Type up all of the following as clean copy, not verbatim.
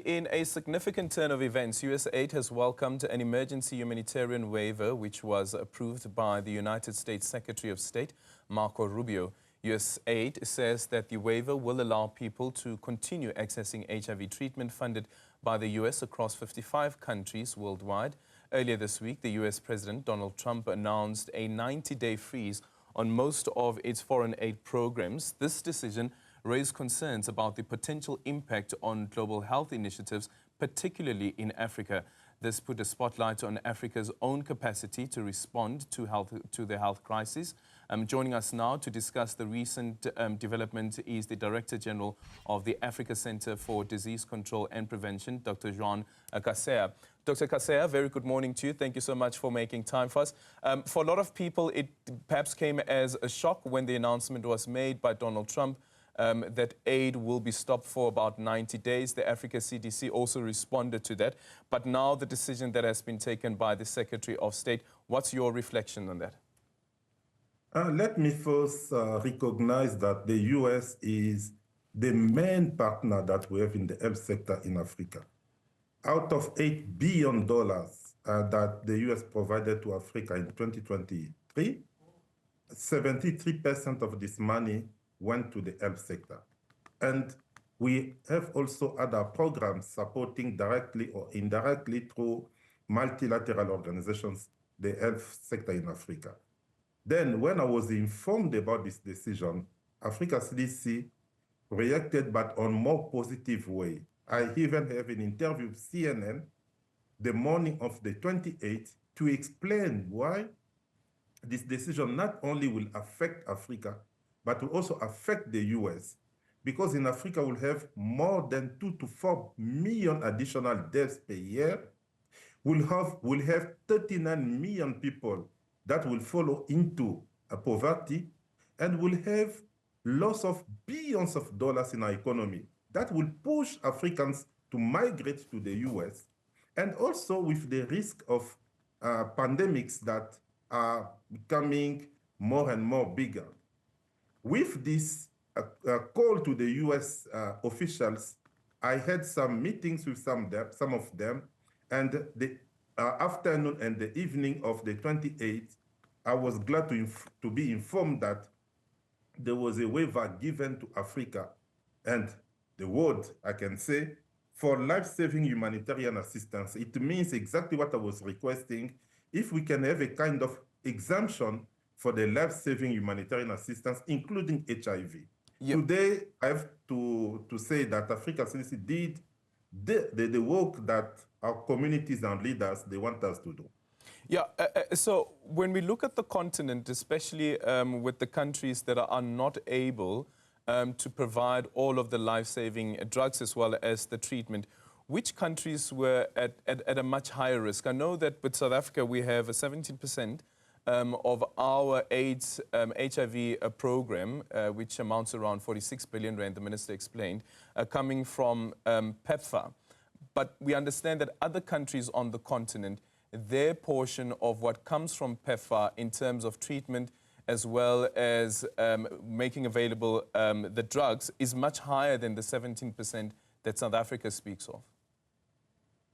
In a significant turn of events, USAID has welcomed an emergency humanitarian waiver which was approved by the United States Secretary of State, Marco Rubio. USAID says that the waiver will allow people to continue accessing HIV treatment funded by the U.S. across 55 countries worldwide. Earlier this week, the U.S. President Donald Trump announced a 90-day freeze on most of its foreign aid programs. This decision raised concerns about the potential impact on global health initiatives, particularly in Africa. This put a spotlight on Africa's own capacity to respond to the health crisis. Joining us now to discuss the recent development is the Director General of the Africa Center for Disease Control and Prevention, Dr. Kaseya. Dr. Kaseya, very good morning to you. Thank you so much for making time for us. For a lot of people, it perhaps came as a shock when the announcement was made by Donald Trump that aid will be stopped for about 90 days. The Africa CDC also responded to that. But now the decision that has been taken by the Secretary of State, what's your reflection on that? Let me first recognize that the U.S. is the main partner that we have in the health sector in Africa. Out of $8 billion that the U.S. provided to Africa in 2023, 73% of this money went to the health sector. And we have also other programs supporting directly or indirectly through multilateral organizations, the health sector in Africa. Then when I was informed about this decision, Africa CDC reacted, but on more positive way. I even have an interview with CNN the morning of the 28th to explain why this decision not only will affect Africa, but will also affect the U.S. Because in Africa, we'll have more than 2 to 4 million additional deaths per year. We'll have 39 million people that will follow into poverty, and we'll have loss of billions of dollars in our economy. That will push Africans to migrate to the U.S. And also with the risk of pandemics that are becoming more and more bigger. With this call to the U.S. officials, I had some meetings with some of them, and the afternoon and the evening of the 28th, I was glad to be informed that there was a waiver given to Africa, and the word I can say, for life-saving humanitarian assistance. It means exactly what I was requesting. If we can have a kind of exemption for the life-saving humanitarian assistance, including HIV. Yep. Today, I have to say that Africa CDC did the work that our communities and leaders, they want us to do. Yeah, so when we look at the continent, especially with the countries that are not able to provide all of the life-saving drugs as well as the treatment, which countries were at a much higher risk? I know that with South Africa, we have a 17% of our AIDS HIV program, which amounts around 46 billion rand, the minister explained, coming from PEPFAR. But we understand that other countries on the continent, their portion of what comes from PEPFAR in terms of treatment as well as making available the drugs is much higher than the 17% that South Africa speaks of.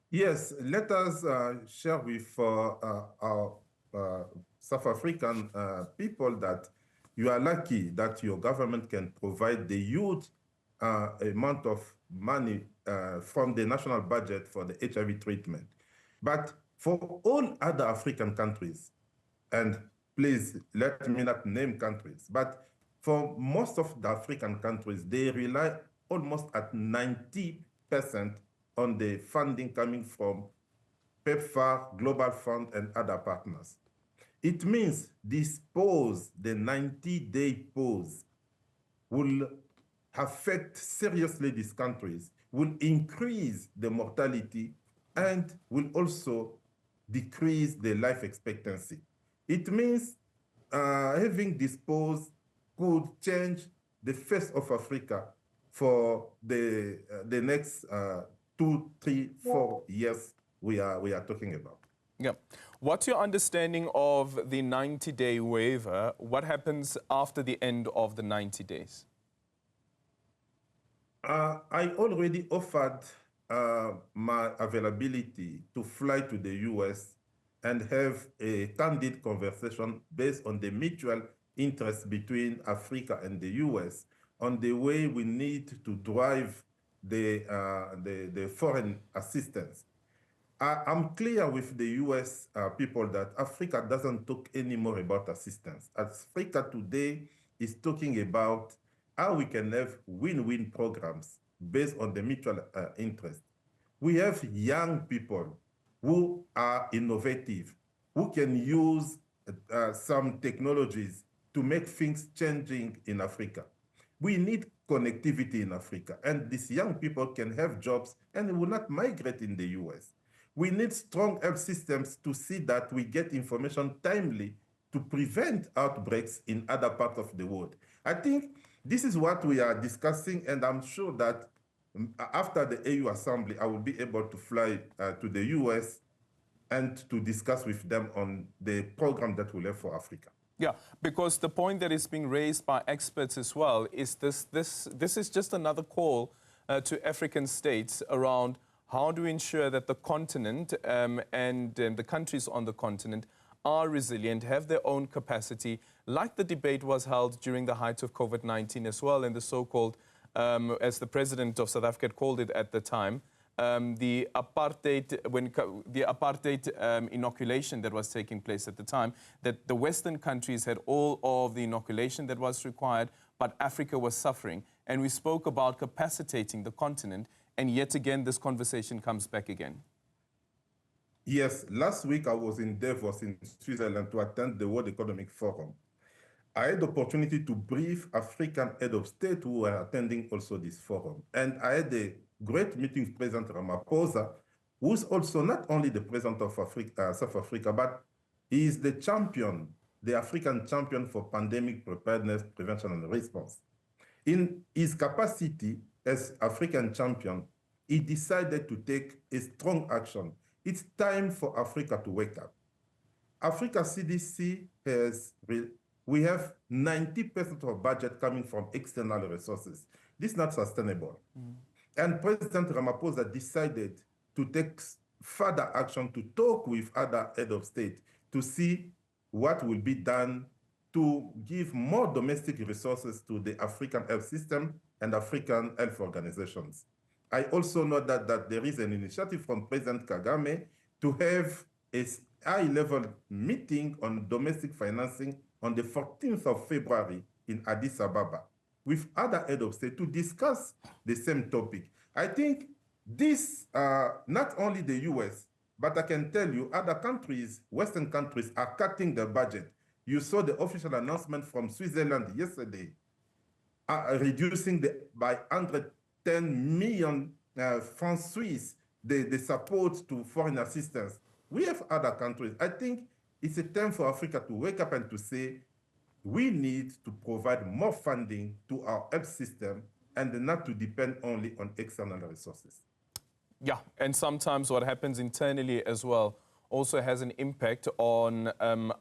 Yes, let us share with our South African people that you are lucky that your government can provide the huge amount of money from the national budget for the HIV treatment. But for all other African countries, and please let me not name countries, but for most of the African countries, they rely almost at 90% on the funding coming from PEPFAR, Global Fund, and other partners. It means this pause, the 90-day pause, will affect seriously these countries, will increase the mortality, and will also decrease the life expectancy. It means having this pause could change the face of Africa for the next 2, 3, 4 years we are talking about. Yeah. What's your understanding of the 90-day waiver? What happens after the end of the 90 days? I already offered my availability to fly to the US and have a candid conversation based on the mutual interest between Africa and the US on the way we need to drive the foreign assistance. I'm clear with the US people that Africa doesn't talk anymore about assistance. Africa today is talking about how we can have win-win programs based on the mutual interest. We have young people who are innovative, who can use some technologies to make things changing in Africa. We need connectivity in Africa, and these young people can have jobs and will not migrate in the US. We need strong health systems to see that we get information timely to prevent outbreaks in other parts of the world. I think this is what we are discussing, and I'm sure that after the AU Assembly, I will be able to fly to the US and to discuss with them on the program that we have for Africa. Yeah, because the point that is being raised by experts as well is this is just another call to African states around how do we ensure that the continent and the countries on the continent are resilient, have their own capacity, like the debate was held during the height of COVID-19 as well, and the so-called, as the president of South Africa called it at the time, the apartheid inoculation that was taking place at the time, that the Western countries had all of the inoculation that was required, but Africa was suffering. And we spoke about capacitating the continent, and yet again, this conversation comes back again. Yes, last week I was in Davos in Switzerland to attend the World Economic Forum. I had the opportunity to brief African head of state who were attending also this forum. And I had a great meeting with President Ramaphosa, who's also not only the president of South Africa, but he is the champion, the African champion for pandemic preparedness, prevention, and response. In his capacity as African champion, he decided to take a strong action. It's time for Africa to wake up. Africa CDC we have 90% of budget coming from external resources. This is not sustainable. And President Ramaphosa decided to take further action to talk with other head of state to see what will be done to give more domestic resources to the African health system and African health organizations. I also know that there is an initiative from President Kagame to have a high-level meeting on domestic financing on the 14th of February in Addis Ababa with other head of state to discuss the same topic. I think this, not only the US, but I can tell you other countries, Western countries, are cutting their budget. You saw the official announcement from Switzerland yesterday, reducing by 110 million francs Swiss, the support to foreign assistance. We have other countries. I think it's a time for Africa to wake up and to say, we need to provide more funding to our health system and not to depend only on external resources. Yeah, and sometimes what happens internally as well also has an impact on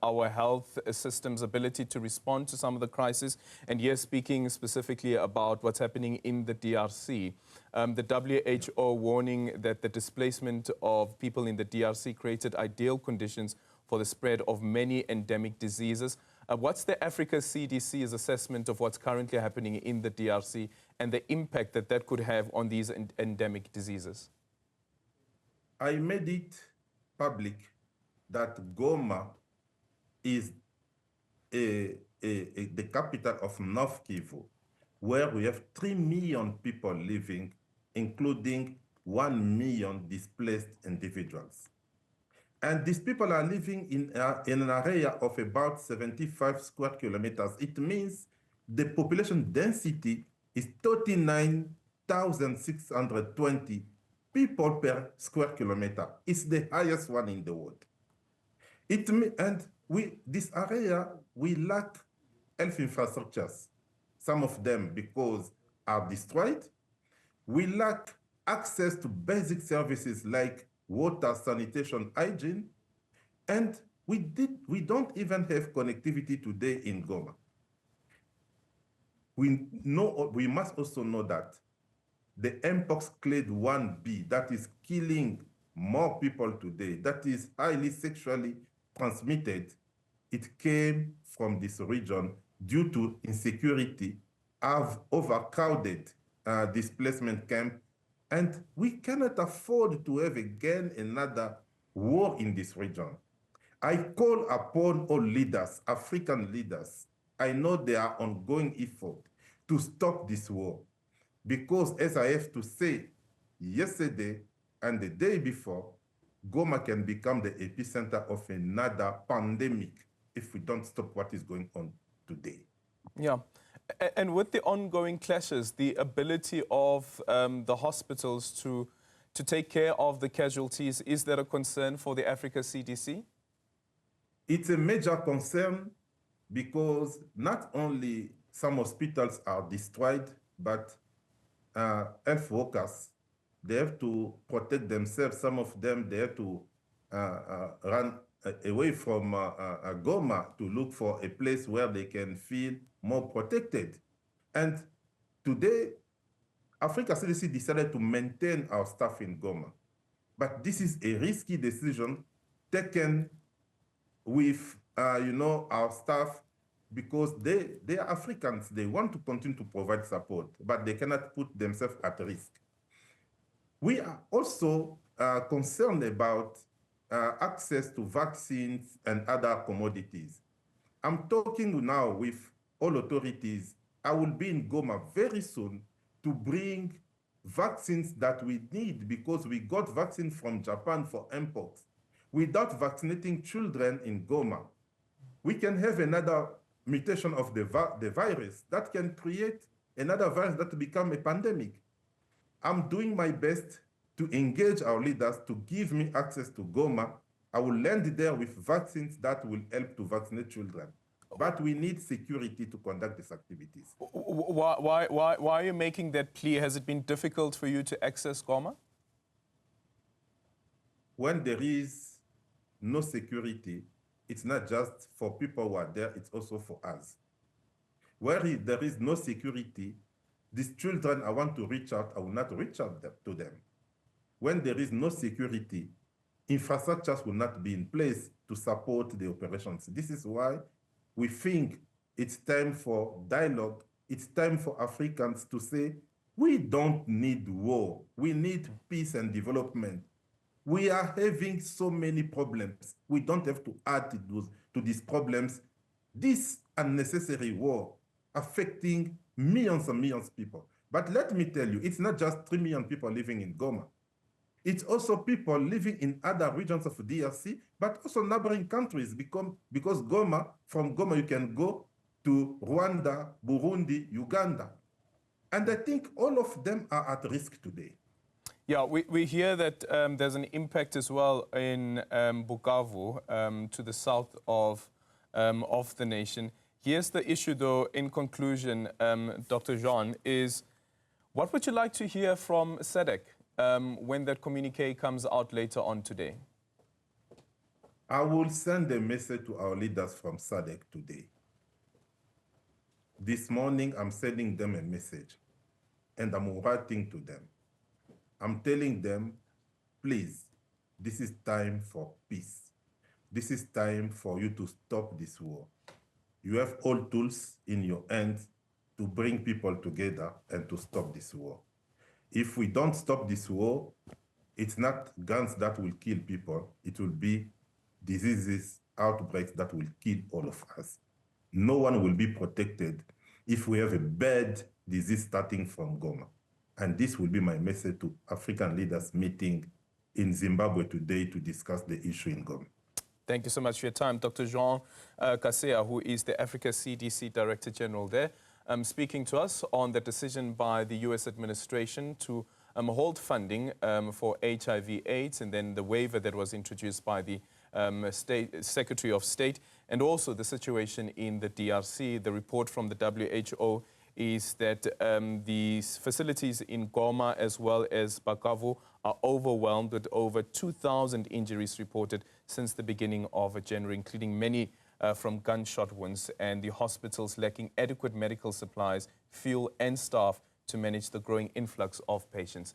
our health system's ability to respond to some of the crises. And here, speaking specifically about what's happening in the DRC, the WHO warning that the displacement of people in the DRC created ideal conditions for the spread of many endemic diseases. What's the Africa CDC's assessment of what's currently happening in the DRC and the impact that that could have on these endemic diseases? I made it public that Goma is the capital of North Kivu, where we have 3 million people living, including 1 million displaced individuals. And these people are living in an area of about 75 square kilometers. It means the population density is 39,620 people per square kilometer. It's the highest one in the world. This area, we lack health infrastructures, some of them because are destroyed. We lack access to basic services like water, sanitation, hygiene, and we don't even have connectivity today in Goma. We must also know that the Mpox clade 1b that is killing more people today, that is highly sexually transmitted, it came from this region due to insecurity, have overcrowded displacement camp, and we cannot afford to have again another war in this region. I call upon all leaders, African leaders. I know there are ongoing efforts to stop this war. Because as I have to say, yesterday and the day before, Goma can become the epicenter of another pandemic if we don't stop what is going on today. Yeah. And with the ongoing clashes, the ability of the hospitals to take care of the casualties, is that a concern for the Africa CDC? It's a major concern because not only some hospitals are destroyed, but health workers, they have to protect themselves. Some of them, they have to run away from Goma to look for a place where they can feel more protected. And today, Africa CDC decided to maintain our staff in Goma. But this is a risky decision taken with our staff, because they are Africans. They want to continue to provide support, but they cannot put themselves at risk. We are also concerned about access to vaccines and other commodities. I'm talking now with all authorities. I will be in Goma very soon to bring vaccines that we need, because we got vaccine from Japan for Mpox. Without vaccinating children in Goma, we can have another mutation of the virus that can create another virus that will become a pandemic. I'm doing my best to engage our leaders to give me access to Goma. I will land there with vaccines that will help to vaccinate children. But we need security to conduct these activities. Why are you making that plea? Has it been difficult for you to access Goma? When there is no security, it's not just for people who are there, it's also for us. Where there is no security, these children I want to reach out, I will not reach out to them. When there is no security, infrastructures will not be in place to support the operations. This is why we think it's time for dialogue. It's time for Africans to say, we don't need war. We need peace and development. We are having so many problems. We don't have to add to these problems. This unnecessary war affecting millions and millions of people. But let me tell you, it's not just 3 million people living in Goma. It's also people living in other regions of DRC, but also neighboring countries, because from Goma you can go to Rwanda, Burundi, Uganda. And I think all of them are at risk today. Yeah, we hear that there's an impact as well in Bukavu, to the south of the nation. Here's the issue, though, in conclusion, Dr. Jean, is what would you like to hear from SADC when that communique comes out later on today? I will send a message to our leaders from SADC today. This morning, I'm sending them a message, and I'm writing to them. I'm telling them, please, this is time for peace. This is time for you to stop this war. You have all tools in your hands to bring people together and to stop this war. If we don't stop this war, it's not guns that will kill people. It will be diseases, outbreaks that will kill all of us. No one will be protected if we have a bad disease starting from Goma. And this will be my message to African leaders meeting in Zimbabwe today to discuss the issue in Goma. Thank you so much for your time. Dr. Jean Kaseya, who is the Africa CDC Director General there, speaking to us on the decision by the U.S. administration to hold funding for HIV/AIDS, and then the waiver that was introduced by the Secretary of State, and also the situation in the DRC. The report from the WHO is that these facilities in Goma as well as Bukavu are overwhelmed with over 2,000 injuries reported since the beginning of January, including many from gunshot wounds, and the hospitals lacking adequate medical supplies, fuel and staff to manage the growing influx of patients.